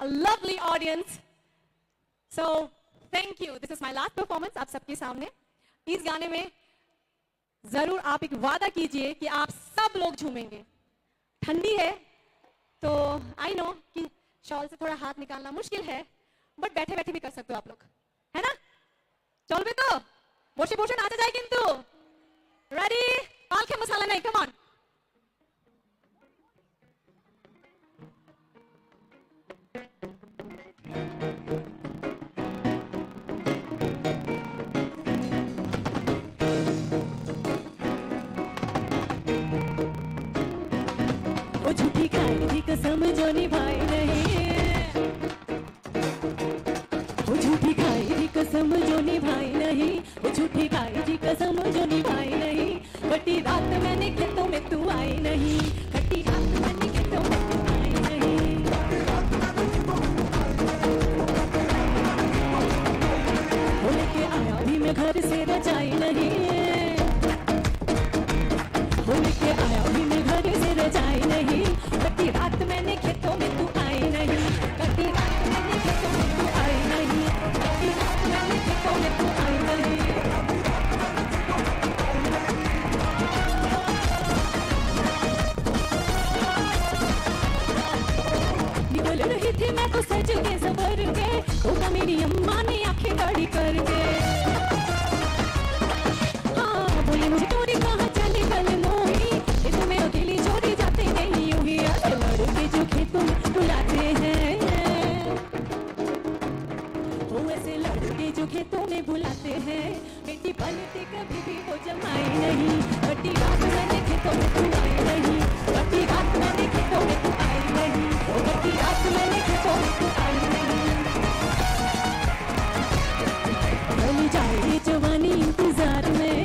a lovely audience. So thank you. This is my last performance आप सबके सामने. इस गाने में जरूर आप एक वादा कीजिए कि आप सब लोग झूमेंगे. ठंडी है तो आई नो कि शॉल से थोड़ा हाथ निकालना मुश्किल है, बट बैठे बैठे भी कर सकते हो आप लोग, है ना? चल बे तो বসে বসে নাচা যায় কিন্তু. রেডি? পালকে মশালা নাই, কাম অন. वो झूठी खाई थी कसम जो निभाई नहीं, वो झूठी खाई थी कसम जो निभाई नहीं, वो झूठी खाई थी कसम जो निभाई नहीं. कटी रात मैंने खेतों में तू आई नहीं, कटी रात मैंने खेतों में तू आई नहीं. वो लेके आया भी मैं घर से रजाई नहीं, वो लेके आया भी मैं घर से रजाई नहीं. कटी रात मैंने खेतों में तू आई नहीं, कटी रात मैंने खेतों में तू आई नहीं, कटी रात मैंने खेतों में तू आई नहीं. निकल रही थी मैं तो सज के सवर के, होगा मेरी अम्मा ने आंखें बड़ी करके. हाँ बोली मुझे चोरी कहाँ चली कल मोही, ये तुम्हें अकेली छोड़ी जाते नहीं यूं ही. ऐसे लड़के जो खेतों में बुलाते हैं, वो ऐसे लड़के जो खेतों में बुलाते हैं. बेटी पलटी कभी भी वो जमाई नहीं, कटी रात मैंने खेतों में तू आई नहीं, कटी रात मैंने खेतों में तू आई नहीं, कटी रात मैंने खेतों में तू आई नहीं. चली जाए जवानी इंतजार में,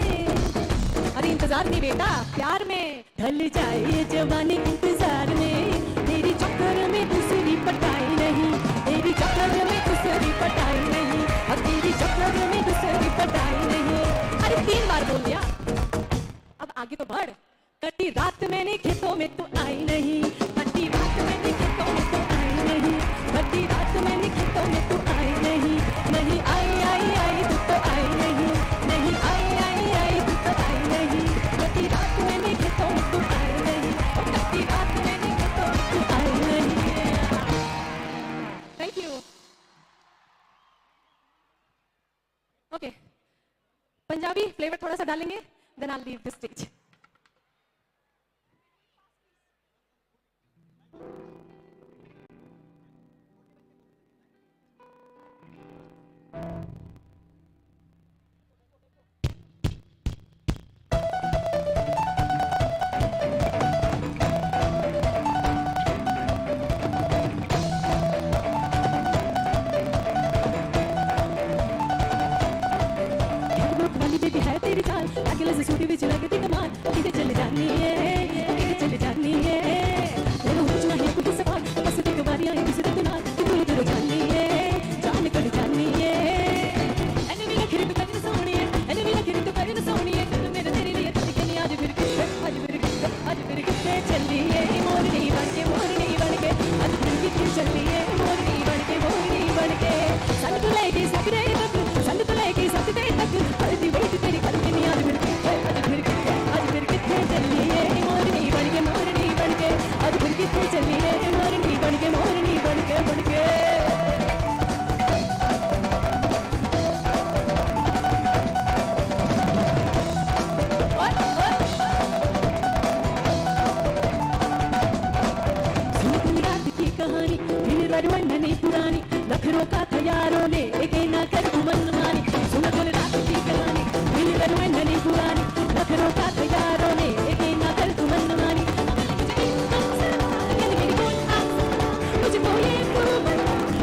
अरे इंतजार नहीं बेटा प्यार में. ढल जाए जवानी इंतजार में, तेरी चक्कर में दूसरी पटाई नहीं, तेरी चक्कर में दूसरी पटाई नहीं, अब तेरी चक्कर में दूसरी पटाई नहीं. अरे 3 बार बोल दिया, अब आगे तो बढ़. कटी रात मैंने खेतों में तो आई नहीं, कटी रात मैंने खेतों में तो आई नहीं, कटी रात मैंने खेतों में तो आई नहीं. नहीं आई आई आई तू तो आई नहीं, नहीं आई आई आई तू तो आई नहीं, कटी रात मैंने खेतों में तो आई नहीं, कटी रात मैंने खेतों में तो आई नहीं. Thank you. Okay, Punjabi flavour थोड़ा सा डालेंगे, then I leave this stage. तेरी चाल अकेले से सूटी बिच लगती कमाल, किधर चले जानी है, किधर चले जानी है. तेरा पूछना है कुछ सवाल, बस एक बारी आई किसी दिन ना, तू उधर जानी है, जान कर जानी है. एने भी लखरी तो करने सोनी है, एने भी लखरी तो करने सोनी है. कल मेरे तेरे लिए तो कहनी आज फिर कितने चली है मोरनी बन के, मोरनी बन के आज फिर कितने चली है मोरनी बन के, मोरनी बन के. सन तो लेके सकरे तक, सन तो लेके सकरे तक, हल्दी वेट तेरी करके नहीं आज फिर कितने चली है मोरनी बन के, मोरनी बन के आज फिर कितने चली है मोरनी बन के, मोरनी बन के बन के. कहानी दिन नहीं पुरानी, नखरों का तैयारों ने एक ना कर मन मानी. सुनो कल रात की कहानी दिन नहीं पुरानी, नखरों का तैयारों ने एक ना कर मन मानी. मुझे बोले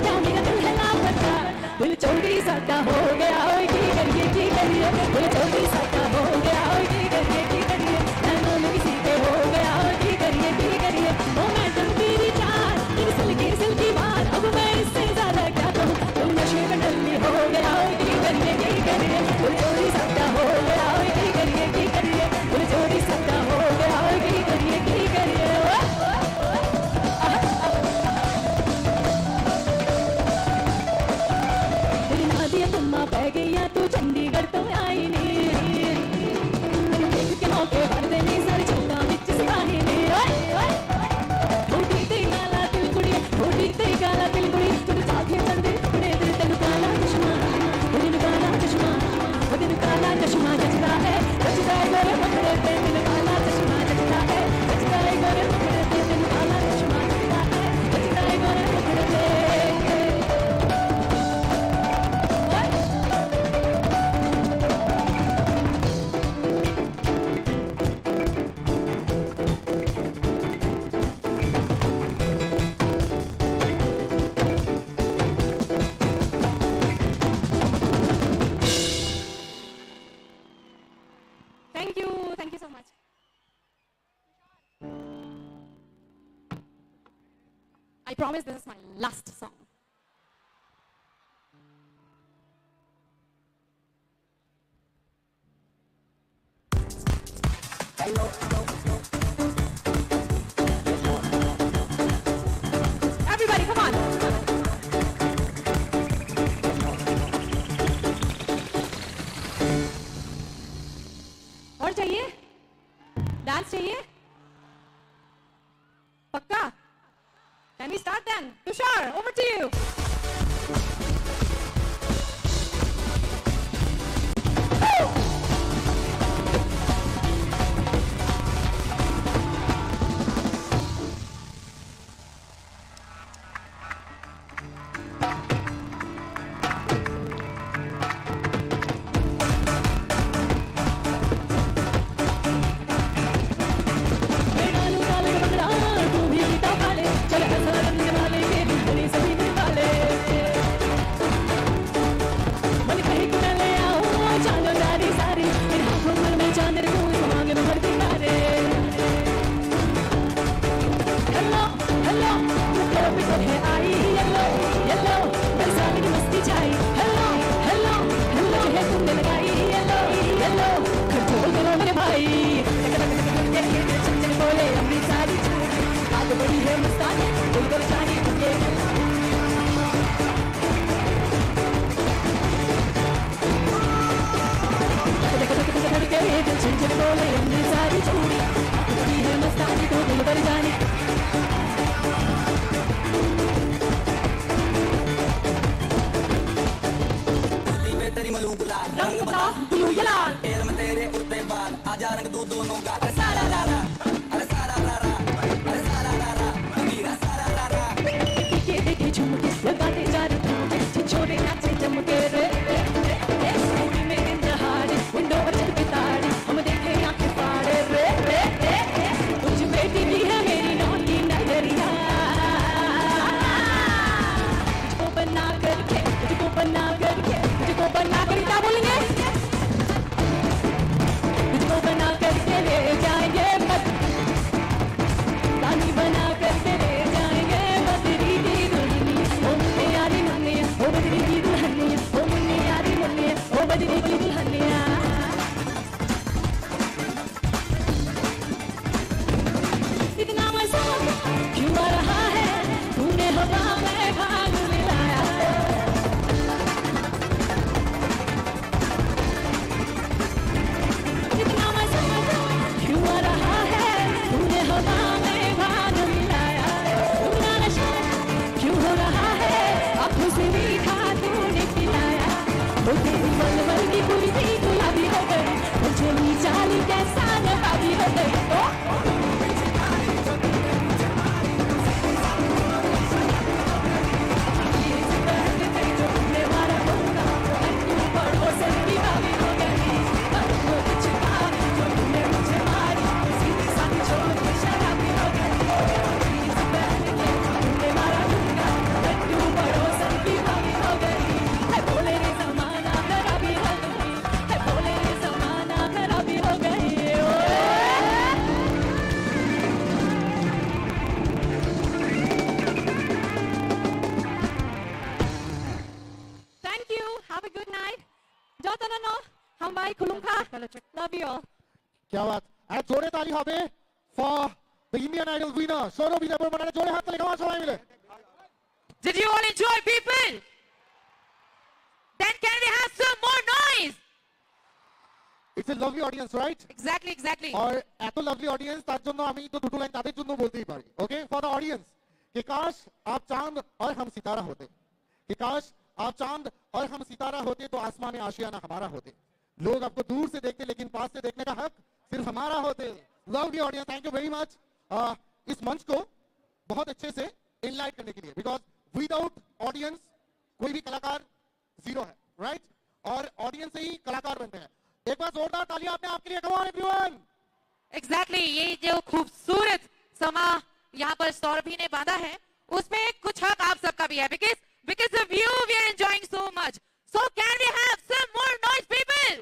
क्या मेरा दिल है लापता, दिल चौड़ी साटा हो गया, की करिए दिल चौड़ी साटा हो गया, की करिए नैनों में किसी पे हो गया, की करिए ओ मैडम तेरी चाल सिल की बात, अब मैं इससे ज्यादा क्या कहूँ. तुम नशे में I promise this is my last song. Everybody, come on. और चाहिए? डांस चाहिए? पक्का? Can we start then? Tushar, over to you. Love you all. क्या बात है जोड़े ताली হবে for the Indian Idol winner Sourav Bidyapur জোরে হাত তালি কেমন সবাই মিলে Did you all enjoy, people? Then can we have some more noise? It's a lovely audience, right? Exactly, exactly. और এত lovely audience তার জন্য আমি তো দুটো লাইন তাদের জন্য বলতেই পারি ওকে for the audience कि काश आप चांद और हम सितारा होते कि काश आप चांद और हम सितारा होते तो आसमान आशियाना हमारा होते लोग आपको दूर से देखते लेकिन पास से देखने का हक सिर्फ हमारा होते lovely audience thank you very much इस मंच को बहुत अच्छे से इनलाइट करने के लिए बिकॉज विदाउट ऑडियंस कोई भी कलाकार जीरो है राइट और ऑडियंस से ही कलाकार बनते हैं एक बार जोरदार तालियां आपने आपके लिए कमाओ एवरीवन एग्जैक्टली ये जो खूबसूरत समा यहाँ पर सौरभी ने बांधा है उसमें कुछ हक आप सबका भी है because of you we are enjoying so much so can we have some more noise people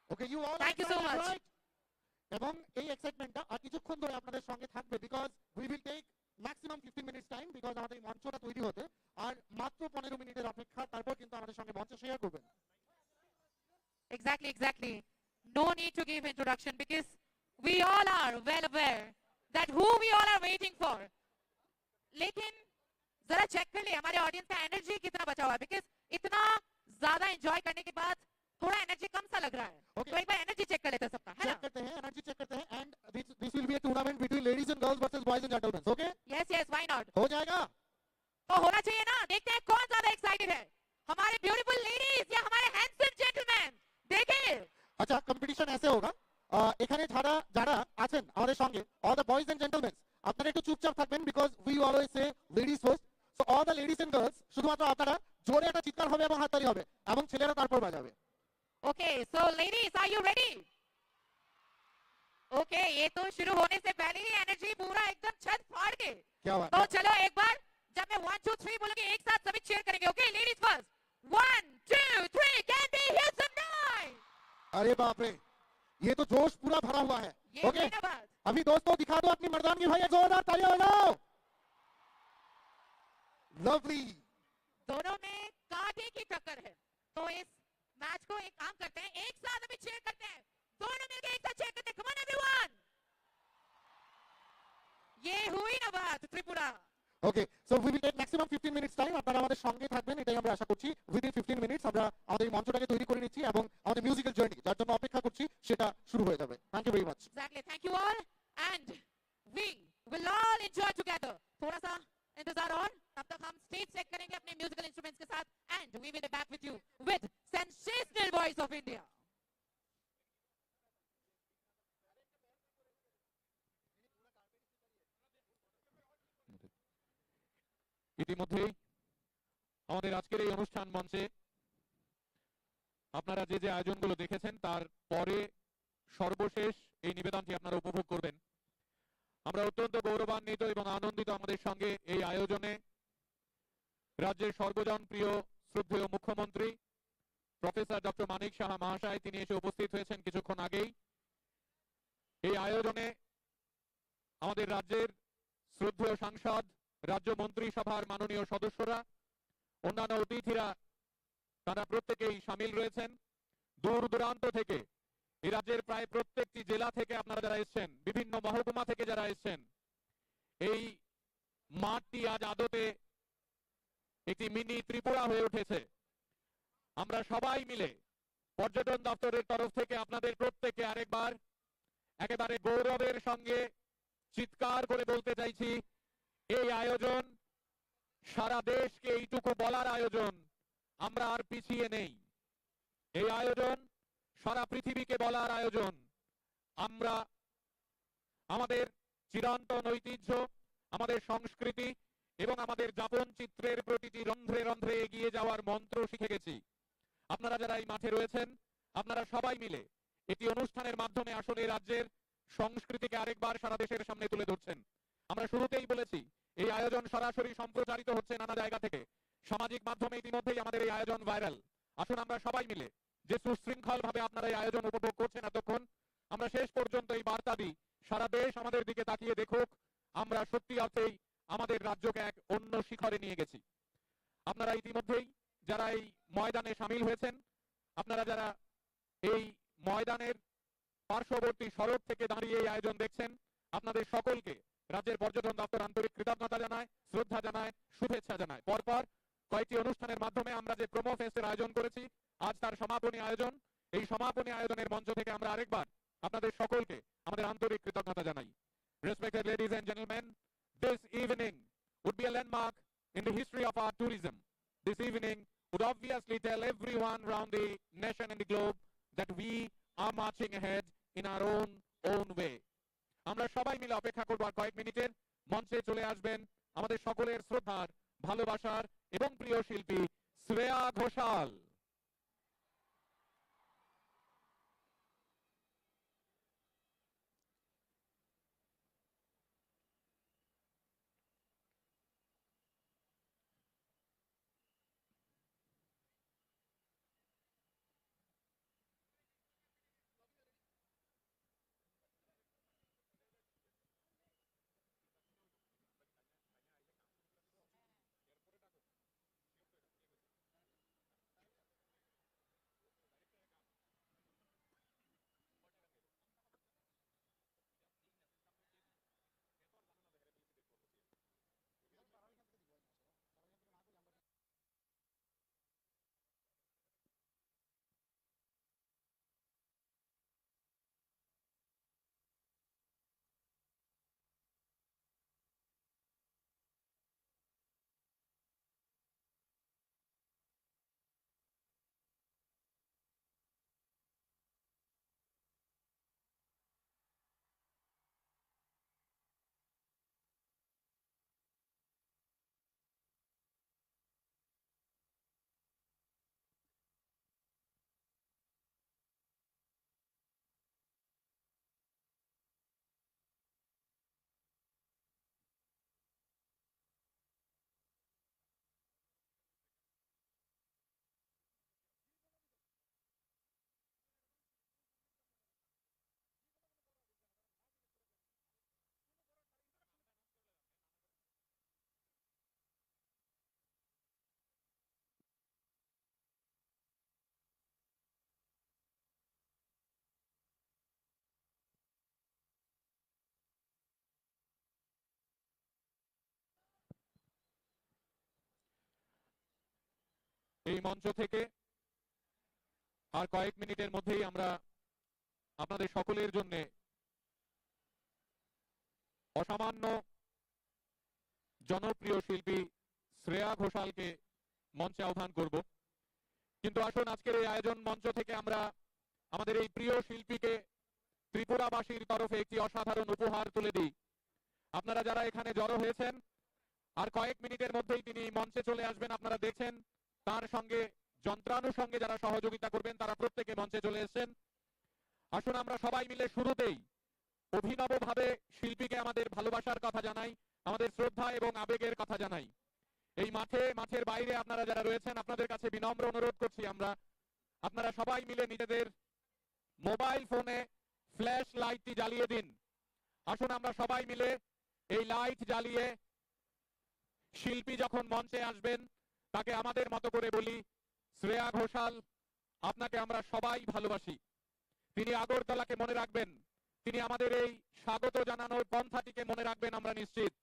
okay you all thank you so much right? এবং এই এক্সাইটমেন্টটা আর কিছুক্ষণ ধরে আপনাদের সঙ্গে থাকবে because we will take maximum মঞ্চটা তৈরি হতে আর মাত্র 15 মিনিটের অপেক্ষা, তারপর কিন্তু আমাদের সঙ্গে মঞ্চ শেয়ার করবেন। Exactly. No need to give introduction because we all are well aware that who we all are waiting for. लेकिन जरा चेक कर ले हमारे ऑडियंस का एनर्जी कितना बचा हुआ है, बिकॉज इतना ज्यादा एंजॉय करने के बाद थोड़ा एनर्जी कम सा लग रहा है। Okay. तो एक बार एनर्जी चेक कर लेते हैं सबका, है चेक ना? करते हैं, एनर्जी चेक करते हैं, and this will be a tournament between ladies and girls versus boys and gentleman. Okay, yes why not. हो जाएगा। तो होना चाहिए ना। देखते हैं कौन ज्यादा एक्साइटेड है, हमारे ब्यूटीफुल लेडीज या हमारे हैंडसम जेंटलमैन। देखिए আচ্ছা, কম্পিটিশন ऐसे होगा, এখানে যারা আছেন আমাদের সঙ্গে, all the boys and gentleman, আপনারা একটু চুপচাপ থাকবেন because we always say ladies first. So all the ladies and girls, শুধুমাত্র আপনারা জোরে একটা চিৎকার হবে এবং হাততালি হবে এবং ছেলেরা তারপর বাজাবে। Okay so ladies are you ready? Okay ये तो शुरू होने से पहले ही एनर्जी पूरा एकदम छत फाड़ के। क्या बात तो है। चलो एक बार जब मैं 1 2 3 बोलूंगी एक साथ सभी चीयर करेंगे। Okay ladies first, 1 2 3 can they hear some noise. अरे बाप रे, ये तो जोश पूरा भरा हुआ है। ये ओके, हुई ना बात। अभी दोस्तों दिखा दो अपनी मर्दानगी, भाई जोरदार तालियां बजाओ। लवली। दोनों में कांटे की टक्कर है। तो इस मैच को एक काम करते हैं, एक साथ अभी चीयर करते हैं, दोनों मिलकर एक साथ चीयर करते हैं। कम ऑन एवरीवन, ये हुई ना बात Tripura. Okay, so we will take maximum 15 minutes time. আপনারা আমাদের সঙ্গে থাকবেন, এটাই আমরা আশা করছি। উইদিন 15 মিনিটস আমরা আমাদের এই মঞ্চটাকে তৈরি করে নিচ্ছি এবং আমাদের মিউজিক্যাল জার্নি যার জন্য অপেক্ষা করছি সেটা শুরু হয়ে যাবে। Thank you very much. Exactly. Thank you all, and we will all enjoy together. थोड़ा सा इंतजार और तब तक हम स्टेज चेक करेंगे अपने म्यूजिकल इंस्ट्रूमेंट्स के साथ, and we will be back with you with sensational voice of India. ইতিমধ্যেই আমাদের আজকের এই অনুষ্ঠান মঞ্চে আপনারা যে যে আয়োজনগুলো দেখেছেন তার পরে সর্বশেষ এই নিবেদনটি আপনারা উপভোগ করবেন। আমরা অত্যন্ত গৌরবান্বিত এবং আনন্দিত আমাদের সঙ্গে এই আয়োজনে রাজ্যের সর্বজনপ্রিয় শ্রদ্ধেয় মুখ্যমন্ত্রী প্রফেসর ডক্টর মানিক সাহা মহাশয়, তিনি এসে উপস্থিত হয়েছেন কিছুক্ষণ আগেই। এই আয়োজনে আমাদের রাজ্যের শ্রদ্ধেয় সাংসদ, রাজ্য মন্ত্রিসভার মাননীয় সদস্যরা, অন্যান্য অতিথিরা, তারা প্রত্যেকেই সামিল রয়েছেন। দূর দূরান্ত থেকে, এই রাজ্যের প্রায় প্রত্যেকটি জেলা থেকে আপনারা যারা এসেছেন, বিভিন্ন মহকুমা থেকে যারা এসেছেন, এই মাঠটি আজ আদতে একটি মিনি ত্রিপুরা হয়ে উঠেছে। আমরা সবাই মিলে পর্যটন দপ্তরের তরফ থেকে আপনাদের প্রত্যেককে আরেকবার একেবারে গৌরবের সঙ্গে চিৎকার করে বলতে চাইছি, এই আয়োজন সারা দেশকে এইটুকু বলার আয়োজন, আমরা আর পিছিয়ে নেই। এই আয়োজন সারা পৃথিবীকে বলার আয়োজন, আমরা আমাদের চিরন্তন ঐতিহ্য, আমাদের সংস্কৃতি এবং আমাদের যাপন চিত্রের প্রতিটি রন্ধ্রে রন্ধ্রে এগিয়ে যাওয়ার মন্ত্র শিখে গেছি। আপনারা যারা এই মাঠে রয়েছেন, আপনারা সবাই মিলে একটি অনুষ্ঠানের মাধ্যমে আসলে রাজ্যের সংস্কৃতিকে আরেকবার সারা দেশের সামনে তুলে ধরছেন। আমরা শুরুতেই বলেছি, এই আয়োজন সরাসরি সম্প্রচারিত হচ্ছে নানা জায়গা থেকে। সামাজিক মাধ্যমে ইতিমধ্যেই আমাদের এই আয়োজন ভাইরাল। আসুন আমরা সবাই মিলে যে সুশৃঙ্খল ভাবে আপনারা এই আয়োজন উপভোগ করছেন এতক্ষণ, আমরা শেষ পর্যন্ত এই বার্তা দিই, সারা দেশ আমাদের দিকে তাকিয়ে দেখুক, আমরা সত্যি অর্থেই আমাদের রাজ্যকে এক অন্য শিখরে নিয়ে গেছি। আপনারা ইতিমধ্যেই যারা এই ময়দানে সামিল হয়েছেন, আপনারা যারা এই ময়দানের পার্শ্ববর্তী সড়ক থেকে দাঁড়িয়ে এই আয়োজন দেখছেন, আপনাদের সকলকে রাজ্যের পর্যটন দপ্তর আন্তরিক কৃতজ্ঞতা জানায়, শ্রদ্ধা জানায়, শুভেচ্ছা জানায়। পরপর কয়েকটি অনুষ্ঠানের মাধ্যমে আমরা যে প্রোমো ফেস্টের আয়োজন করেছি, আজ তার সমাপনী আয়োজন। এই সমাপনী আয়োজনের মঞ্চ থেকে আমরা আরেকবার আপনাদের সকলকে আমাদের আন্তরিক কৃতজ্ঞতা জানাই। Respected ladies and gentlemen, this evening would be a landmark in the history of our tourism. This evening would obviously tell everyone around the nation and the globe that we are marching ahead in our own way. আমরা সবাই মিলে অপেক্ষা করব আর কয়েক মিনিটের। মঞ্চে চলে আসবেন আমাদের সকলের শ্রদ্ধার, ভালোবাসার এবং প্রিয় শিল্পী শ্রেয়া ঘোষাল। মঞ্চ থেকে আর কয়েক মিনিটের মধ্যেই আমরা আপনাদের সকলের জন্য অসামান্য জনপ্রিয় শিল্পী শ্রেয়া ঘোষালকে মঞ্চে আহ্বান করব। কিন্তু আসুন আজকের এই আয়োজন মঞ্চ থেকে আমরা আমাদের এই প্রিয় শিল্পীকে ত্রিপুরাবাসীর তরফে একটি অসাধারণ উপহার তুলে দিই। আপনারা যারা এখানে জড়ো হয়েছেন, আর কয়েক মিনিটের মধ্যেই তিনি মঞ্চে চলে আসবেন। আপনারা দেখছেন তার সঙ্গে যন্ত্রানুষঙ্গে যারা সহযোগিতা করবেন তারা প্রত্যেকে মঞ্চে চলে এসেছেন। আসুন আমরা সবাই মিলে শুরুতেই অভিনবভাবে শিল্পীকে আমাদের ভালোবাসার কথা জানাই, আমাদের শ্রদ্ধা এবং আবেগের কথা জানাই। এই মাঠের বাইরে আপনারা যারা রয়েছেন, আপনাদের কাছে বিনম্র অনুরোধ করছি আপনারা সবাই মিলে নিজেদের মোবাইল ফোনে ফ্ল্যাশ লাইটটি জ্বালিয়ে দিন। আসুন আমরা সবাই মিলে এই লাইট জ্বালিয়ে শিল্পী যখন মঞ্চে আসবেন তাকে আমাদের মতো করে বলি, শ্রেয়া ঘোষাল, আপনাকে আমরা সবাই ভালোবাসি। তিনি আগরতলাকে মনে রাখবেন, তিনি আমাদের এই স্বাগত জানানোর পন্থাটিকে মনে রাখবেন আমরা নিশ্চিত।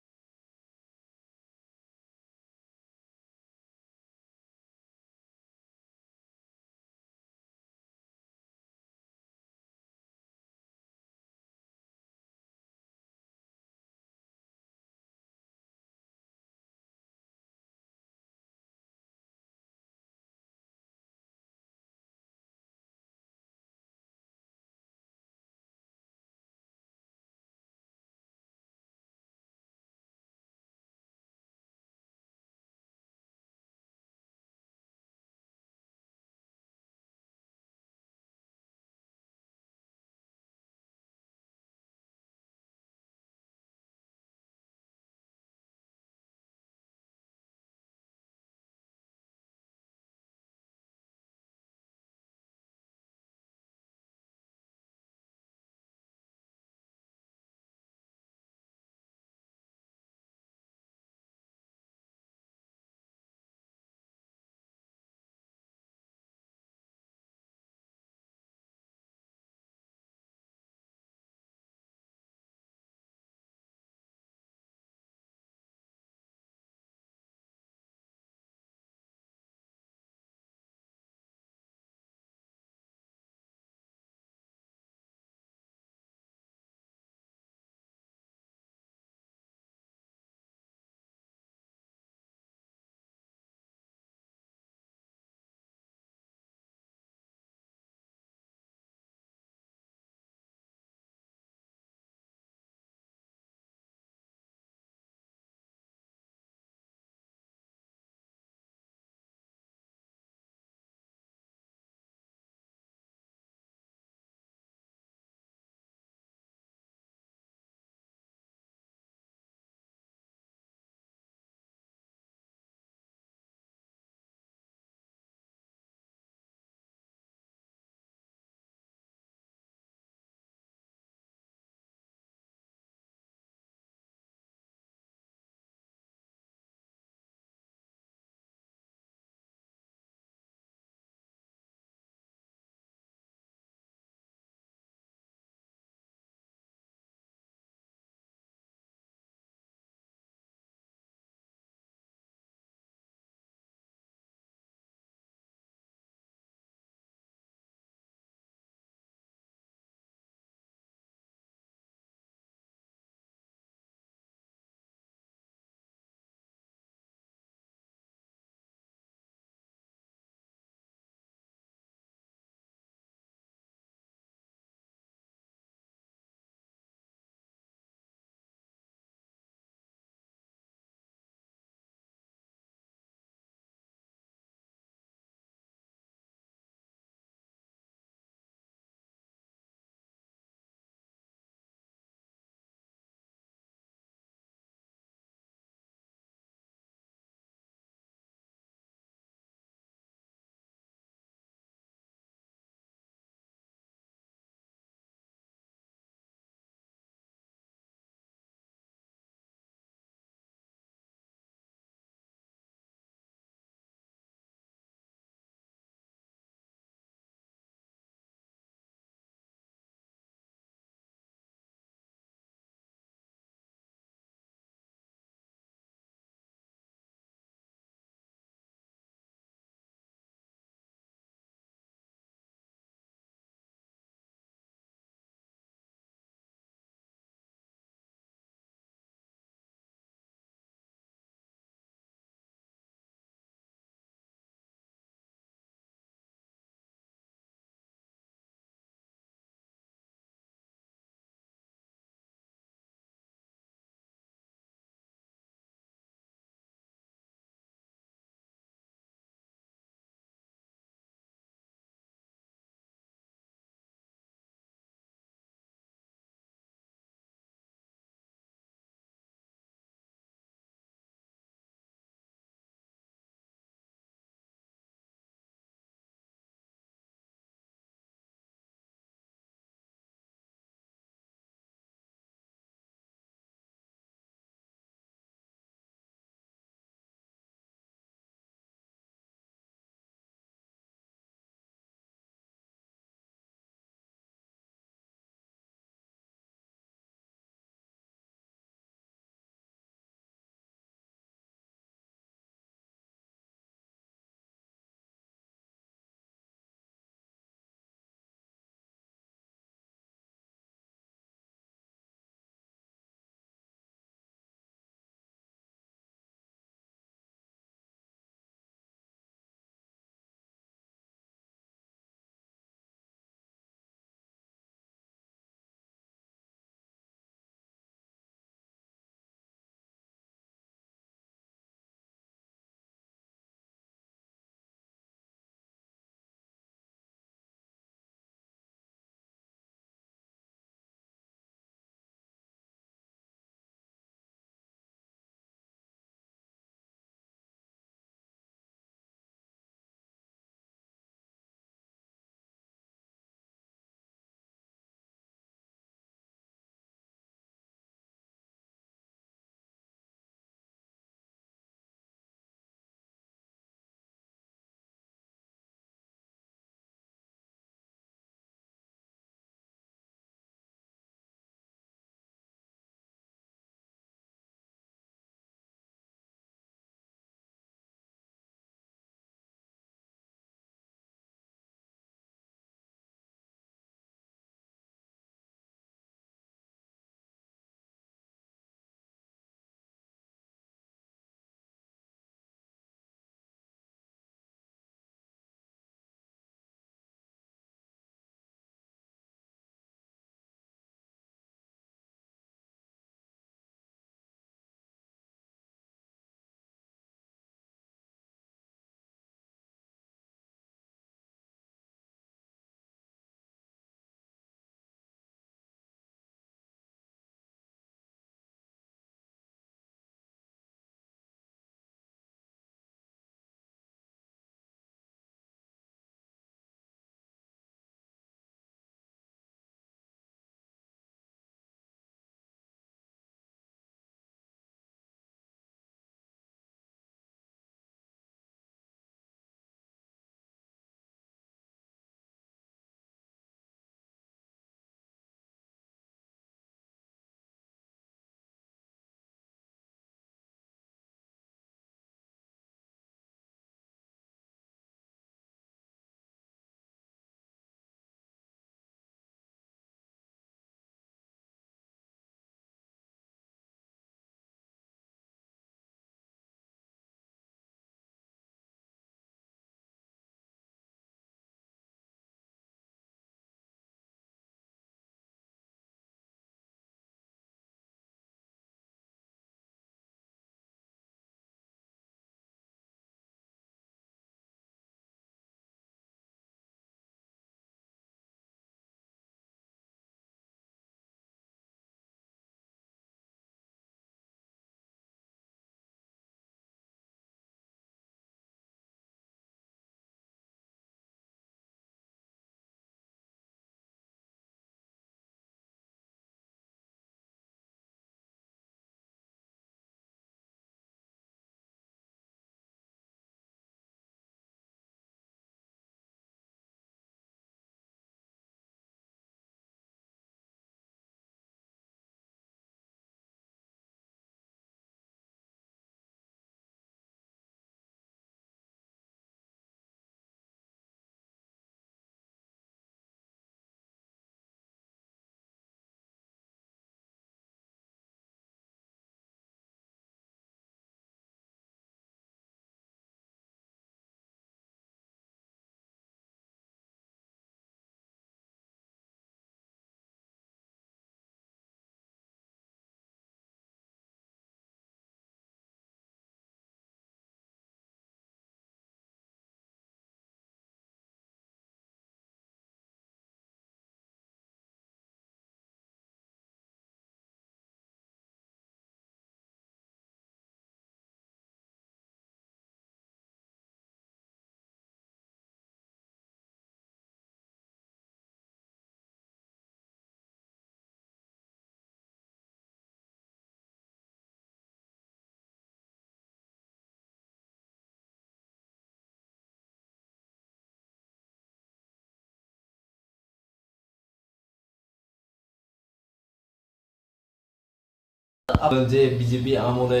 যে বিজেপি আমলে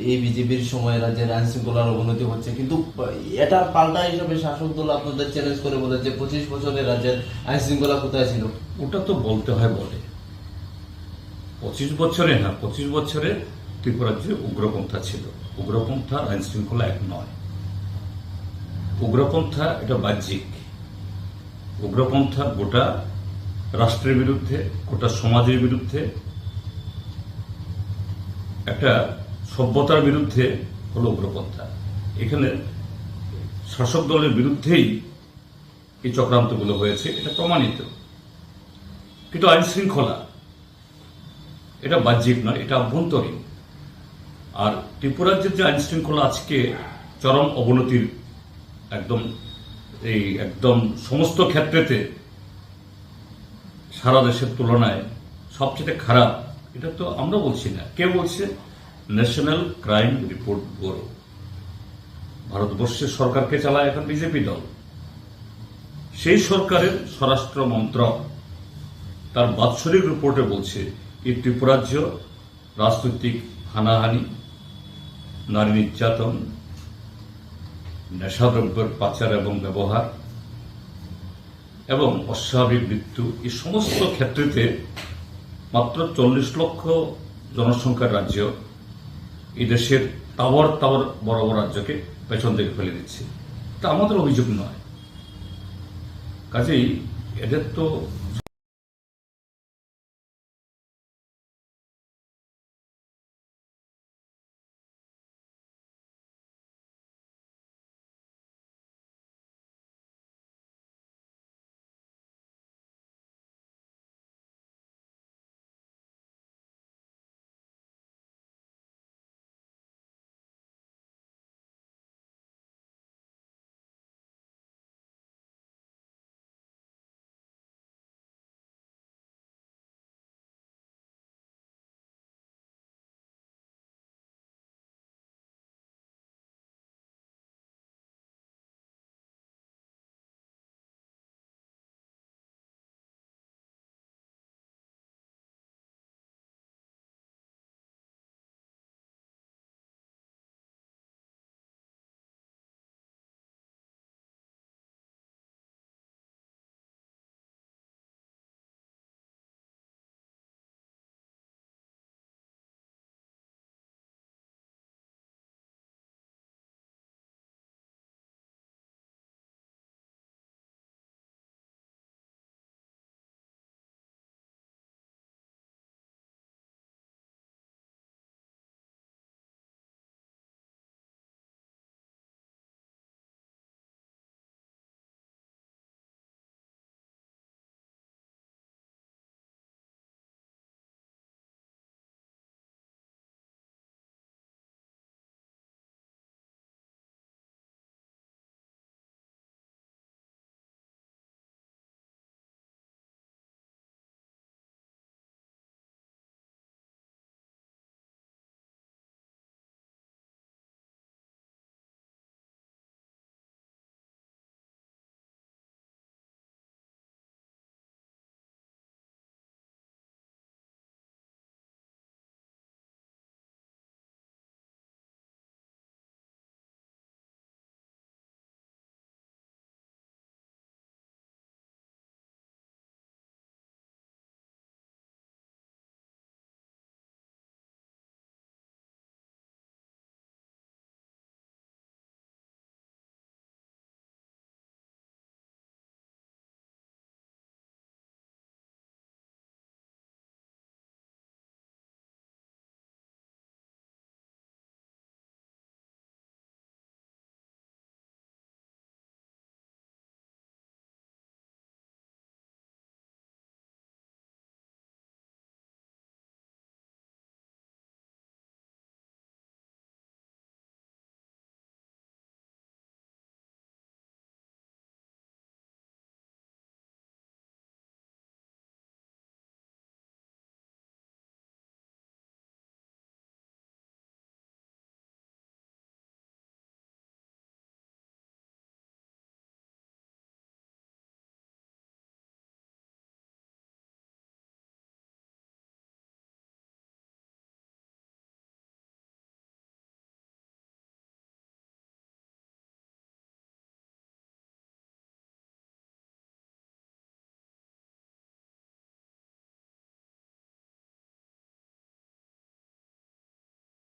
এই বিজেপির সময় রাজ্যের আইন শৃঙ্খলার অবনতি হচ্ছে, কিন্তু এটা পাল্টা হিসাবে শাসক দল আপনাদের চ্যালেঞ্জ করে বলে যে 25 বছরে রাজ্যের আইন শৃঙ্খলা কোথায় ছিল? ওটা তো বলতে হয় বলে 25 বছরে, হ্যাঁ 25 বছরে ত্রিপুরাজ্যে উগ্রপন্থা ছিল। উগ্রপন্থার আইন শৃঙ্খলা এক নয়। উগ্রপন্থা এটা বাহ্যিক। উগ্রপন্থা গোটা রাষ্ট্রের বিরুদ্ধে, গোটা সমাজের বিরুদ্ধে, একটা সভ্যতার বিরুদ্ধে হলো উগ্রপন্থা। এখানে শাসক দলের বিরুদ্ধেই এই চক্রান্তগুলো হয়েছে, এটা প্রমাণিত। কিন্তু আইন শৃঙ্খলা এটা বাহ্যিক নয়, এটা আভ্যন্তরীণ। আর ত্রিপুরাজ্যের যে আইন শৃঙ্খলা আজকে চরম অবনতির একদম সমস্ত ক্ষেত্রেতে সারা দেশের তুলনায় সবচেয়ে খারাপ, এটা তো আমরা বলছি না, কে বলছে? National crime report bureau. ভারতবর্ষের সরকারকে চালায় এখন বিজেপি দল। সেই সরকারের স্বরাষ্ট্র মন্ত্রক তার বাৎসরিক রিপোর্টে বলছে এই ত্রিপুরাজ্য রাজনৈতিক হানাহানি, নারী নির্যাতন, নেশাদ্রব্যের পাচার এবং ব্যবহার এবং অস্বাভাবিক মৃত্যু, এই সমস্ত ক্ষেত্রেতে মাত্র 40 লক্ষ জনসংখ্যার রাজ্য এই দেশের টাওয়ার বড় বড় রাজ্যকে পেছন দিকে ফেলে দিচ্ছে। তা আমাদের অভিযোগ নয়। কাজেই এদের তো